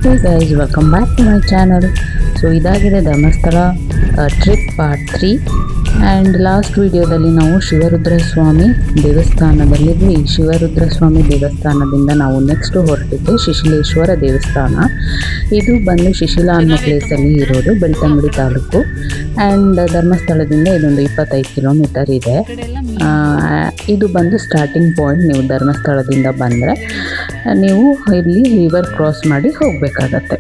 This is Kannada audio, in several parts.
Hey guys, welcome back to my channel. So ಇದಾಗಿದೆ Dharmasthala trip part 3 and last ವಿಡಿಯೋದಲ್ಲಿ ನಾವು ಶಿವರುದ್ರಸ್ವಾಮಿ ದೇವಸ್ಥಾನದಲ್ಲಿದ್ವಿ. ಈ ಶಿವರುದ್ರಸ್ವಾಮಿ ದೇವಸ್ಥಾನದಿಂದ ನಾವು ನೆಕ್ಸ್ಟ್ ಹೊರಟಿದ್ದೆ ಶಿಶಿಲೇಶ್ವರ ದೇವಸ್ಥಾನ. ಇದು ಬಂದು ಶಿಶಿಲಾ ಅನ್ನೋ ಪ್ಲೇಸಲ್ಲಿ ಇರೋದು, ಬೆಳ್ತಂಗಡಿ ತಾಲೂಕು. ಆ್ಯಂಡ್ ಧರ್ಮಸ್ಥಳದಿಂದ ಇದೊಂದು 25 ಕಿಲೋಮೀಟರ್ ಇದೆ. ಇದು ಬಂದು ಸ್ಟಾರ್ಟಿಂಗ್ ಪಾಯಿಂಟ್. ನೀವು ಧರ್ಮಸ್ಥಳದಿಂದ ಬಂದರೆ ನೀವು ಇಲ್ಲಿ ರಿವರ್ ಕ್ರಾಸ್ ಮಾಡಿ ಹೋಗಬೇಕಾಗತ್ತೆ.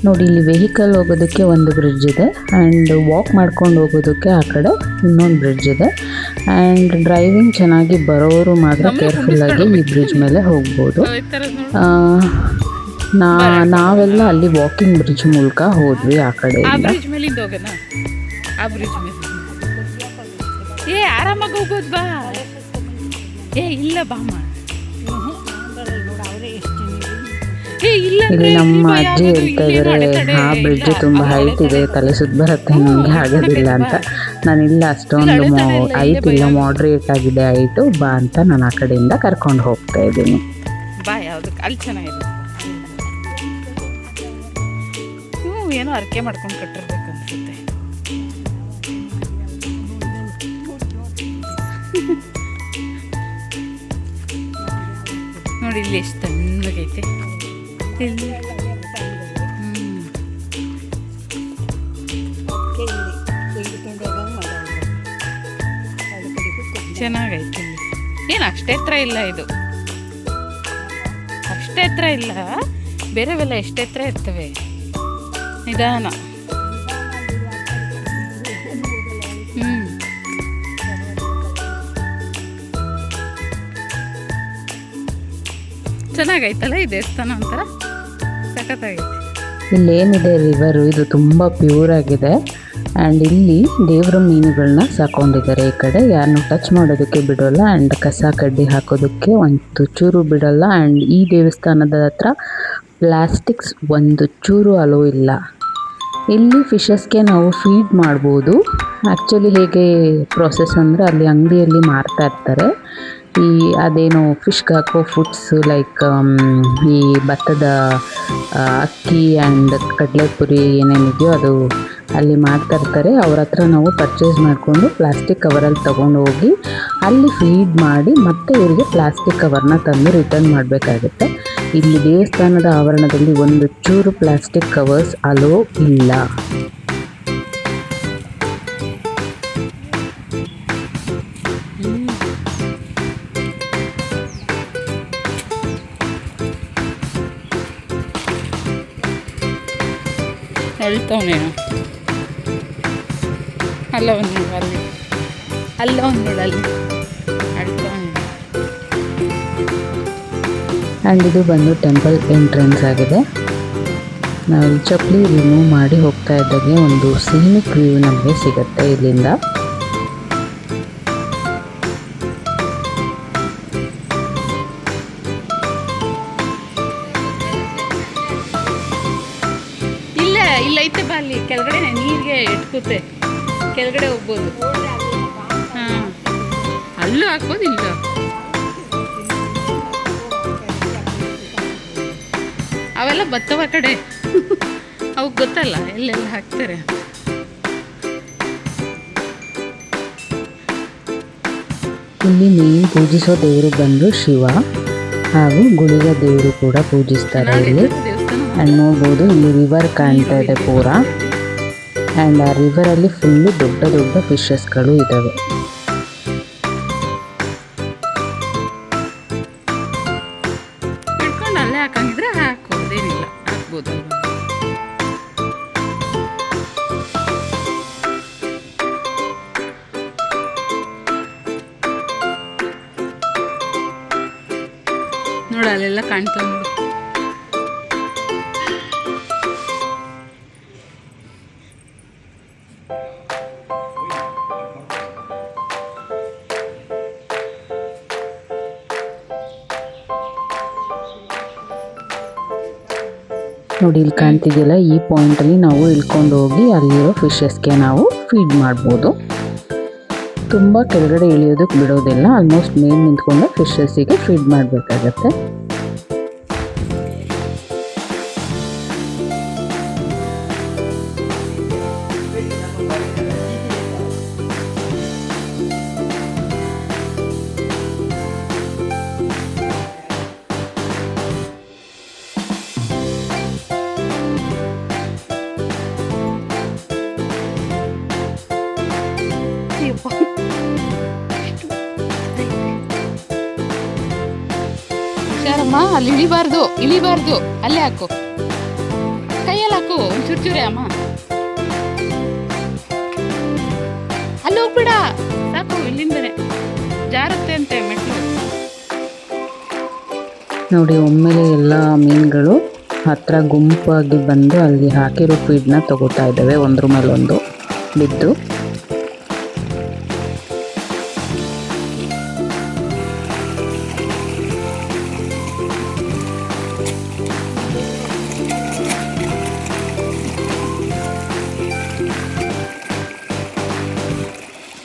ನೋಡಿ, ಇಲ್ಲಿ ವೆಹಿಕಲ್ ಹೋಗೋದಕ್ಕೆ ಒಂದು ಬ್ರಿಡ್ಜ್ ಇದೆ ಆ್ಯಂಡ್ ವಾಕ್ ಮಾಡ್ಕೊಂಡು ಹೋಗೋದಕ್ಕೆ ಆ ಕಡೆ ಇನ್ನೊಂದು ಬ್ರಿಡ್ಜ್ ಇದೆ. ಆ್ಯಂಡ್ ಡ್ರೈವಿಂಗ್ ಚೆನ್ನಾಗಿ ಬರೋರು ಮಾತ್ರ ಕೇರ್ಫುಲ್ಲಾಗಿ ಈ ಬ್ರಿಡ್ಜ್ ಮೇಲೆ ಹೋಗ್ಬೋದು. ನಾವೆಲ್ಲ ಅಲ್ಲಿ ವಾಕಿಂಗ್ ಬ್ರಿಡ್ಜ್ ಮೂಲಕ ಹೋದ್ವಿ ಆ ಕಡೆಯಿಂದ. ಆರಾಮಾಗಿ ಹೋಗ್ಬೋದು ಬಾ. ಇಲ್ಲ ಬಾಮ, ಇಲ್ಲಿ ನಮ್ಮ ಅಜ್ಜಿ ಹೇಳ್ತಾ ಇದ್ದಾರೆ, ಆ ಬ್ರಿಡ್ಜ್ ತುಂಬ ಹೈಟ್ ಇದೆ, ತಲೆ ಸುತ್ತ ಬರುತ್ತೆ, ನನಗೆ ಆಗೋದಿಲ್ಲ ಅಂತ. ನಾನಿಲ್ಲ, ಅಷ್ಟೊಂದು ಹೈಟ್ ಇಲ್ಲ, ಮಾಡ್ರೇಟ್ ಆಗಿದೆ ಹೈಟು, ಬಾ ಅಂತ ನಾನು ಆ ಕಡೆಯಿಂದ ಕರ್ಕೊಂಡು ಹೋಗ್ತಾ ಇದ್ದೀನಿ. ಬಾ, ಯಾವುದಕ್ಕೆ ಅಲ್ಲಿ ಚೆನ್ನಾಗಿದೆ. ಏನೋ ಅರ್ಕೆ ಮಾಡ್ಕೊಂಡು ಕಟ್ಟಿರ್ಬೇಕು ಅನ್ಸುತ್ತೆ. ನೋಡಿ ಇಲ್ಲಿ ಎಷ್ಟು ತಣ್ಣಗೈತೆ. ಚೆನ್ನಾಗೈತೆ. ಇಲ್ಲಿ ಏನು ಅಷ್ಟೇ ಎತ್ತರ ಇಲ್ಲ, ಇದು ಅಷ್ಟೇ ಎತ್ತರ ಇಲ್ಲ. ಬೇರೆವೆಲ್ಲ ಎಷ್ಟು ಎತ್ತರ ಇರ್ತವೆ, ನಿಧಾನ. ಚೆನ್ನಾಗೈತಲ್ಲ ಈ ದೇವಸ್ಥಾನ, ಒಂಥರ ಸಖತ್ತಾಗೈತೆ. ಇಲ್ಲೇನಿದೆ ರಿವರು, ಇದು ತುಂಬ ಪ್ಯೂರ್ ಆಗಿದೆ. ಆ್ಯಂಡ್ ಇಲ್ಲಿ ದೇವ್ರ ಮೀನುಗಳನ್ನ ಸಾಕೊಂಡಿದ್ದಾರೆ. ಈ ಕಡೆ ಯಾರನ್ನೂ ಟಚ್ ಮಾಡೋದಕ್ಕೆ ಬಿಡೋಲ್ಲ ಆ್ಯಂಡ್ ಕಸ ಕಡ್ಡಿ ಹಾಕೋದಕ್ಕೆ ಒಂದು ಚೂರು ಬಿಡೋಲ್ಲ. ಆ್ಯಂಡ್ ಈ ದೇವಸ್ಥಾನದ ಹತ್ರ ಪ್ಲಾಸ್ಟಿಕ್ಸ್ ಒಂದು ಚೂರು ಅಲೋ ಇಲ್ಲ. ಇಲ್ಲಿ ಫಿಶಸ್ಗೆ ನಾವು ಫೀಡ್ ಮಾಡ್ಬೋದು. ಆ್ಯಕ್ಚುಲಿ ಹೇಗೆ ಪ್ರೋಸೆಸ್ ಅಂದರೆ, ಅಲ್ಲಿ ಅಂಗಡಿಯಲ್ಲಿ ಮಾರ್ತಾ ಇರ್ತಾರೆ ಅದೇನೋ ಫಿಶ್ಗೆ ಹಾಕೋ ಫುಡ್ಸು, ಲೈಕ್ ಈ ಭತ್ತದ ಅಕ್ಕಿ ಆ್ಯಂಡ್ ಕಡಲೆಪುರಿ ಏನೇನಿದೆಯೋ ಅದು ಅಲ್ಲಿ ಮಾಡ್ತಾ ಇರ್ತಾರೆ. ಅವ್ರ ಹತ್ರ ನಾವು ಪರ್ಚೇಸ್ ಮಾಡಿಕೊಂಡು ಪ್ಲಾಸ್ಟಿಕ್ ಕವರಲ್ಲಿ ತೊಗೊಂಡು ಹೋಗಿ ಅಲ್ಲಿ ಫೀಡ್ ಮಾಡಿ ಮತ್ತೆ ಇವರಿಗೆ ಪ್ಲಾಸ್ಟಿಕ್ ಕವರ್ನ ತಂದು ರಿಟರ್ನ್ ಮಾಡಬೇಕಾಗುತ್ತೆ. ಇಲ್ಲಿ ದೇವಸ್ಥಾನದ ಆವರಣದಲ್ಲಿ ಒಂದು ಚೂರು ಪ್ಲಾಸ್ಟಿಕ್ ಕವರ್ಸ್ ಅಲೋ ಇಲ್ಲ. ಹೇಳ್ತವನೇನು ಅಲ್ಲ ಒಂದು ಅಲ್ಲಿ, ಅಲ್ಲ ಒಂದು ನೋಡಲ್ಲಿ ಹೇಳ್ತವನೇ. ಆ್ಯಂಡ್ ಇದು ಬಂದು ಟೆಂಪಲ್ ಎಂಟ್ರೆನ್ಸ್ ಆಗಿದೆ. ನಾವು ಚಪ್ಪಲಿ ರಿಮೂವ್ ಮಾಡಿ ಹೋಗ್ತಾ ಇದ್ದಾಗೆ ಒಂದು ಸೀನಿಕ್ ವ್ಯೂ ನಮಗೆ ಸಿಗುತ್ತೆ ಇಲ್ಲಿಂದ. ಇಲ್ಲ ಐತೆ ಬಾ, ಅಲ್ಲಿ ಕೆಳಗಡೆ ನೀರಿಗೆ ಇಟ್ಕುತ್ತೆ, ಕೆಳಗಡೆ ಹೋಗ್ಬೋದು. ಹಾಂ, ಅಲ್ಲೂ ಹಾಕ್ಬೋದು. ಇಲ್ಲ ಅವೆಲ್ಲ ಬತ್ತವ ಕಡೆ, ಅವಕ್ಕೆ ಗೊತ್ತಲ್ಲ ಎಲ್ಲೆಲ್ಲ ಹಾಕ್ತಾರೆ. ಇಲ್ಲಿ ಮೇನ್ ಪೂಜಿಸೋ ದೇವರು ಬಂದು ಶಿವ ಹಾಗೂ ಗುಳಿಗ ದೇವರು ಕೂಡ ಪೂಜಿಸ್ತಾರೆ ಇಲ್ಲಿ. ಆ್ಯಂಡ್ ನೋಡ್ಬೋದು ಇಲ್ಲಿ ರಿವರ್ ಕಾಣ್ತಾ ಇದೆ ಪೂರ. ಆ್ಯಂಡ್ ಆ ರಿವರಲ್ಲಿ ಫುಲ್ಲು ದೊಡ್ಡ ದೊಡ್ಡ ಫಿಶಸ್ಗಳು ಇದ್ದಾವೆ. ಇಟ್ಕೊಂಡು ಅಲ್ಲೇ ಹಾಕಂಗಿದ್ರೆ ಹಾಕೋದೇನಿಲ್ಲ, ಹಾಕ್ಬೋದಲ್ವ. ನೋಡ ಅಲ್ಲೆಲ್ಲ ಕಾಣ್ತಾವೆ ನೋಡು. ನೋಡಿ ಇಲ್ಲಿ ಕಾಣ್ತಿದೆಯಲ್ಲ, ಈ ಪಾಯಿಂಟಲ್ಲಿ ನಾವು ಇಳ್ಕೊಂಡು ಹೋಗಿ ಅಲ್ಲಿರೋ ಫಿಶಸ್ಗೆ ನಾವು ಫೀಡ್ ಮಾಡ್ಬೋದು. ತುಂಬ ಕೆಳಗಡೆ ಇಳಿಯೋದಕ್ಕೆ ಬಿಡೋದಿಲ್ಲ, ಆಲ್ಮೋಸ್ಟ್ ಮೇಲೆ ನಿಂತ್ಕೊಂಡು ಫಿಶಸ್ಸಿಗೆ ಫೀಡ್ ಮಾಡಬೇಕಾಗತ್ತೆ. ಹುಷಾರಮ್ಮ, ಅಲ್ಲಿ ಇಳಿಬಾರ್ದು, ಅಲ್ಲೇ ಹಾಕು, ಕೈಯಲ್ಲಿ ಹಾಕು, ಚೂರ್ಚೂರೆ ಅಮ್ಮ, ಅಲ್ಲಿ ಹೋಗ್ಬಿಡ, ಸಾಕು, ಇಲ್ಲಿಂದನೇ ಜಾರುತ್ತೆ ಅಂತೆ ಮೆಟ್ಲು. ನೋಡಿ, ಒಮ್ಮೆಲೆ ಎಲ್ಲ ಮೀನುಗಳು ಹತ್ರ ಗುಂಪಾಗಿ ಬಂದು ಅಲ್ಲಿ ಹಾಕಿರೋ ಫೀಡ್ನ ತಗೋತಾ ಇದ್ದಾವೆ, ಒಂದ್ರ ಮೇಲೊಂದು ಬಿದ್ದು.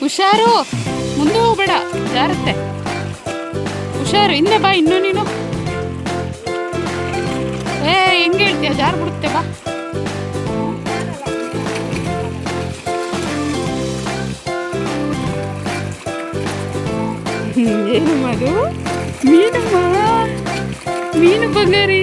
ಹುಷಾರು, ಮುಂದೆ ಹೋಗ್ಬೇಡ, ಜಾರುತ್ತೆ. ಹುಷಾರು, ಹಿಂದೆ ಬಾ, ಇನ್ನೂ ನೀನು ಹೆಂಗೆ ಹೇಳ್ತೀಯ, ಜಾರು ಬಿಡುತ್ತೆ, ಬಾ. ಏನು ಮದು, ಮೀನು ಬಂಗಾರಿ.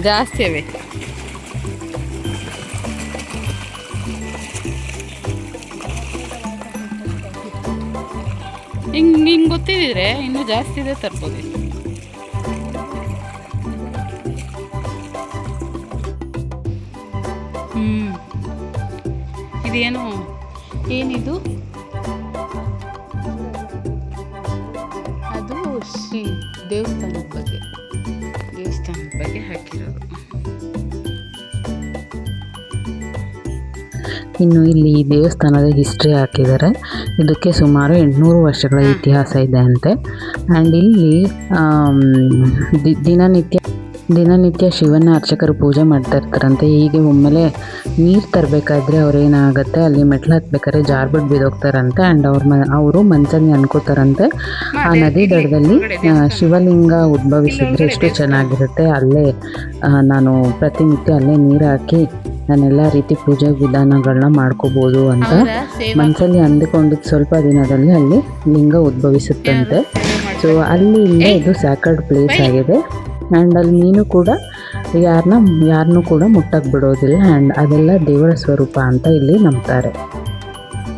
ಜಾಸ್ತಿ ಅವೆ. ಹಿಂಗೆ ಗೊತ್ತಿದ್ರೆ ಇನ್ನೂ ಜಾಸ್ತಿ ಇದೆ, ತರ್ಬೋದು. ಇದೇನು, ಏನಿದು? ಅದು ಶ್ರೀ ದೇವಸ್ಥಾನದ ಬಗ್ಗೆ ಹಾಕಿರೋದು. ಇನ್ನು ಇಲ್ಲಿ ದೇವಸ್ಥಾನದ ಹಿಸ್ಟ್ರಿ ಹಾಕಿದ್ದಾರೆ. ಇದಕ್ಕೆ ಸುಮಾರು 800 ವರ್ಷಗಳ ಇತಿಹಾಸ ಇದೆ ಅಂತೆ. ಆ್ಯಂಡ್ ಇಲ್ಲಿ ದಿನನಿತ್ಯ ಶಿವನ ಅರ್ಚಕರು ಪೂಜೆ ಮಾಡ್ತಾ ಇರ್ತಾರಂತೆ. ಹೀಗೆ ಒಮ್ಮೆಲೆ ನೀರು ತರಬೇಕಾದ್ರೆ ಅವ್ರೇನಾಗುತ್ತೆ, ಅಲ್ಲಿ ಮೆಟ್ಲು ಹತ್ಬೇಕಾದ್ರೆ ಜಾರ್ಬಿಟ್ಟು ಬಿದ್ದೋಗ್ತಾರಂತೆ. ಆ್ಯಂಡ್ ಅವರು ಮನಸ್ಸಲ್ಲಿ ಅನ್ಕೋತಾರಂತೆ, ಆ ನದಿ ದಡದಲ್ಲಿ ಶಿವಲಿಂಗ ಉದ್ಭವಿಸಿದ್ರೆ ಎಷ್ಟು ಚೆನ್ನಾಗಿರುತ್ತೆ, ಅಲ್ಲೇ ನಾನು ಪ್ರತಿನಿತ್ಯ ಅಲ್ಲೇ ನೀರು ಹಾಕಿ ನಾನೆಲ್ಲ ರೀತಿ ಪೂಜೆ ವಿಧಾನಗಳನ್ನ ಮಾಡ್ಕೋಬೋದು ಅಂತ ಮನಸ್ಸಲ್ಲಿ ಅಂದುಕೊಂಡಿದ್ದು ಸ್ವಲ್ಪ ದಿನದಲ್ಲಿ ಅಲ್ಲಿ ಲಿಂಗ ಉದ್ಭವಿಸುತ್ತಂತೆ. ಸೊ ಅಲ್ಲಿ ಇಲ್ಲೇ ಇದು ಸ್ಯಾಕ್ರೆಡ್ ಪ್ಲೇಸ್ ಆಗಿದೆ. ಆ್ಯಂಡ್ ಅಲ್ಲಿ ಮೀನು ಕೂಡ ಯಾರನ್ನೂ ಕೂಡ ಮುಟ್ಟಕ್ಕೆ ಬಿಡೋದಿಲ್ಲ. ಆ್ಯಂಡ್ ಅದೆಲ್ಲ ದೇವರ ಸ್ವರೂಪ ಅಂತ ಇಲ್ಲಿ ನಂಬ್ತಾರೆ.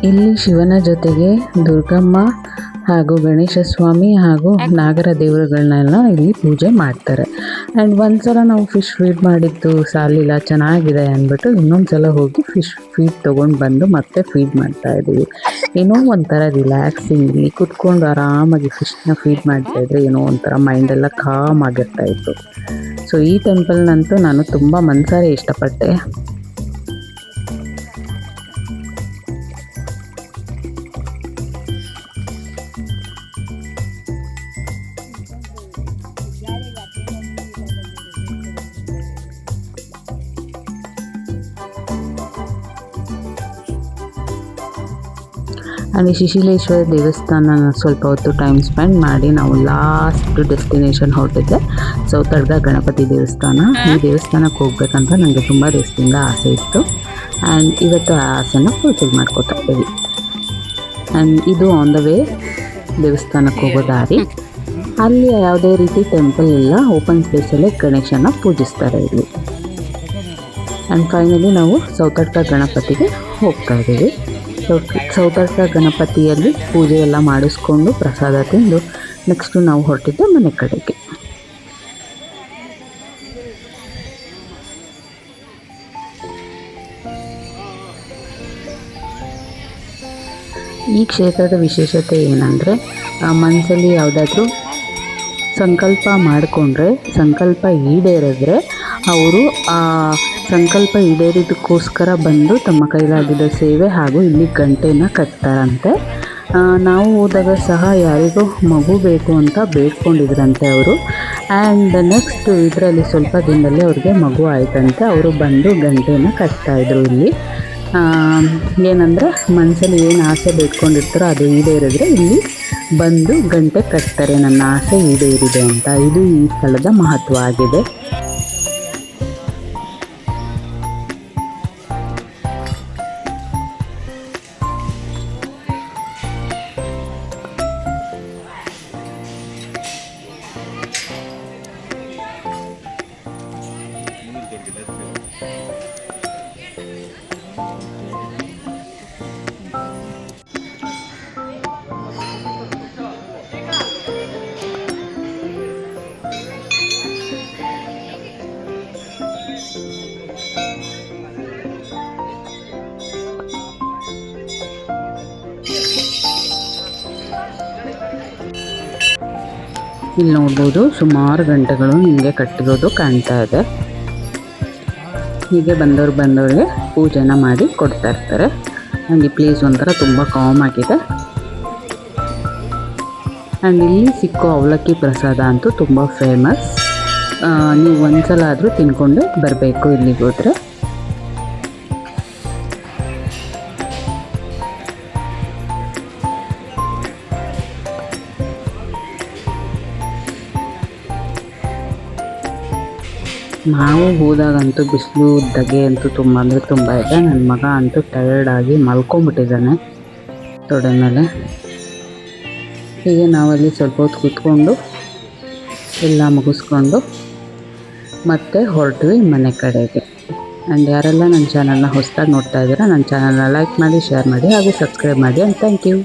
ಇಲ್ಲಿ ಶಿವನ ಜೊತೆಗೆ ದುರ್ಗಮ್ಮ ಹಾಗೂ ಗಣೇಶ ಸ್ವಾಮಿ ಹಾಗೂ ನಾಗರ ದೇವರುಗಳನ್ನೆಲ್ಲ ಇಲ್ಲಿ ಪೂಜೆ ಮಾಡ್ತಾರೆ. ಆ್ಯಂಡ್ ಒಂದ್ಸಲ ನಾವು ಫಿಶ್ ಫೀಡ್ ಮಾಡಿದ್ದು ಸಾಲಿಲ್ಲ, ಚೆನ್ನಾಗಿದೆ ಅಂದ್ಬಿಟ್ಟು ಇನ್ನೊಂದು ಸಲ ಹೋಗಿ ಫಿಶ್ ಫೀಡ್ ತೊಗೊಂಡು ಬಂದು ಮತ್ತೆ ಫೀಡ್ ಮಾಡ್ತಾಯಿದ್ದೀವಿ. ಏನೋ ಒಂಥರ ರಿಲ್ಯಾಕ್ಸಿಂಗ್, ಇಲ್ಲಿ ಕುತ್ಕೊಂಡು ಆರಾಮಾಗಿ ಫಿಶ್ನ ಫೀಡ್ ಮಾಡ್ತಾಯಿದ್ರೆ ಏನೋ ಒಂಥರ ಮೈಂಡೆಲ್ಲ ಕಾಮ್ ಆಗಿರ್ತಾಯಿತ್ತು. ಸೊ ಈ ಟೆಂಪಲ್ನಂತೂ ನಾನು ತುಂಬ ಮನಸಾರೆ ಇಷ್ಟಪಟ್ಟೆ. ಆ್ಯಂಡ್ ಶಿಶಿಲೇಶ್ವರ ದೇವಸ್ಥಾನ ಸ್ವಲ್ಪ ಹೊತ್ತು ಟೈಮ್ ಸ್ಪೆಂಡ್ ಮಾಡಿ ನಾವು ಲಾಸ್ಟ್ ಡೆಸ್ಟಿನೇಷನ್ ಹೊರಟಿದ್ದೆ ಸೌತಡ್ಕ ಗಣಪತಿ ದೇವಸ್ಥಾನ. ಈ ದೇವಸ್ಥಾನಕ್ಕೆ ಹೋಗ್ಬೇಕಂತ ನನಗೆ ತುಂಬ ದಿವಸದಿಂದ ಆಸೆ ಇತ್ತು. ಆ್ಯಂಡ್ ಇವತ್ತು ಆ ಆಸೆನ ಫುಲ್ಫಿಲ್ ಮಾಡ್ಕೋತಾ ಇದ್ದೀವಿ. ಆ್ಯಂಡ್ ಇದು ಆನ್ ದ ವೇ ದೇವಸ್ಥಾನಕ್ಕೆ ಹೋಗೋ ದಾರಿ. ಅಲ್ಲಿ ಯಾವುದೇ ರೀತಿ ಟೆಂಪಲ್ ಇಲ್ಲ, ಓಪನ್ ಸ್ಪೇಸಲ್ಲೇ ಗಣೇಶನ ಪೂಜಿಸ್ತಾರೆ ಇಲ್ಲಿ. ಆ್ಯಂಡ್ ಫೈನಲಿ ನಾವು ಸೌತಡ್ಕ ಗಣಪತಿಗೆ ಹೋಗ್ತಾ ಇದ್ದೀವಿ. ಸೌತಡ್ಕ ಗಣಪತಿಯಲ್ಲಿ ಪೂಜೆ ಎಲ್ಲ ಮಾಡಿಸ್ಕೊಂಡು ಪ್ರಸಾದ ತಿಂದು ನೆಕ್ಸ್ಟು ನಾವು ಹೊರಟಿದ್ದೆ ಮನೆ ಕಡೆಗೆ. ಈ ಕ್ಷೇತ್ರದ ವಿಶೇಷತೆ ಏನಂದರೆ, ಮನಸ್ಸಲ್ಲಿ ಯಾವುದಾದ್ರೂ ಸಂಕಲ್ಪ ಮಾಡಿಕೊಂಡ್ರೆ, ಸಂಕಲ್ಪ ಈಡೇರಿದ್ರೆ ಅವರು ಆ ಸಂಕಲ್ಪ ಈಡೇರಿದಕ್ಕೋಸ್ಕರ ಬಂದು ತಮ್ಮ ಕೈಲಾಗಿದ್ದ ಸೇವೆ ಹಾಗೂ ಇಲ್ಲಿ ಗಂಟೆನ ಕಟ್ತಾರಂತೆ. ನಾವು ಹೋದಾಗ ಸಹ ಯಾರಿಗೋ ಮಗು ಬೇಕು ಅಂತ ಬೇಡ್ಕೊಂಡಿದ್ರಂತೆ ಅವರು. ಆ್ಯಂಡ್ ನೆಕ್ಸ್ಟ್ ಇದರಲ್ಲಿ ಸ್ವಲ್ಪ ದಿನದಲ್ಲೇ ಅವ್ರಿಗೆ ಮಗು ಆಯ್ತಂತೆ. ಅವರು ಬಂದು ಗಂಟೆನ ಕಟ್ತಾಯಿದ್ರು ಇಲ್ಲಿ. ಏನಂದರೆ ಮನಸ್ಸಲ್ಲಿ ಏನು ಆಸೆ ಬೇಡ್ಕೊಂಡಿರ್ತಾರೋ ಅದು ಈಡೇರಿದ್ರೆ ಇಲ್ಲಿ ಬಂದು ಗಂಟೆ ಕಟ್ತಾರೆ, ನನ್ನ ಆಸೆ ಈಡೇರಿದೆ ಅಂತ. ಇದು ಈ ಸ್ಥಳದ ಮಹತ್ವ ಆಗಿದೆ. ಇಲ್ಲಿ ನೋಡ್ಬೋದು ಸುಮಾರು ಗಂಟೆಗಳು ಹಿಂಗೆ ಕಟ್ಟಿರೋದು ಕಾಣ್ತಾ ಇದೆ. ಹೀಗೆ ಬಂದವ್ರಿಗೆ ಪೂಜೆನ ಮಾಡಿ ಕೊಡ್ತಾ ಇರ್ತಾರೆ. ಆ್ಯಂಡ್ ಈ ಪ್ಲೇಸ್ ಒಂಥರ ತುಂಬ ಕಾಮ್ ಆಗಿದೆ. ಆ್ಯಂಡ್ ಇಲ್ಲಿ ಸಿಕ್ಕೋ ಅವಲಕ್ಕಿ ಪ್ರಸಾದ ಅಂತೂ ತುಂಬ ಫೇಮಸ್. ನೀವು ಒಂದ್ಸಲ ಆದರೂ ತಿನ್ಕೊಂಡು ಬರಬೇಕು ಇಲ್ಲಿಗೆ ಹೋದರೆ. ನಾವು ಹೋದಾಗಂತೂ ಬಿಸಿಲು ಧಗೆ ಅಂತೂ ತುಂಬ ಅಂದರೆ ತುಂಬ ಇದೆ. ನನ್ನ ಮಗ ಅಂತೂ ಟಯರ್ಡಾಗಿ ಮಲ್ಕೊಂಬಿಟ್ಟಿದ್ದಾನೆ ತೊಡೆ ಮೇಲೆ. ಹೀಗೆ ನಾವಲ್ಲಿ ಸ್ವಲ್ಪ ಹೊತ್ತು ಕೂತ್ಕೊಂಡು ಎಲ್ಲ ಮುಗಿಸ್ಕೊಂಡು ಮತ್ತೆ ಹೊರಟ್ವಿ ಮನೆ ಕಡೆಗೆ. ಆ್ಯಂಡ್ ಯಾರೆಲ್ಲ ನನ್ನ ಚಾನಲ್ನ ಹೊಸದಾಗಿ ನೋಡ್ತಾ ಇದ್ದೀರಾ, ನನ್ನ ಚಾನಲ್ನ ಲೈಕ್ ಮಾಡಿ, ಶೇರ್ ಮಾಡಿ ಹಾಗೂ ಸಬ್ಸ್ಕ್ರೈಬ್ ಮಾಡಿ. And thank you.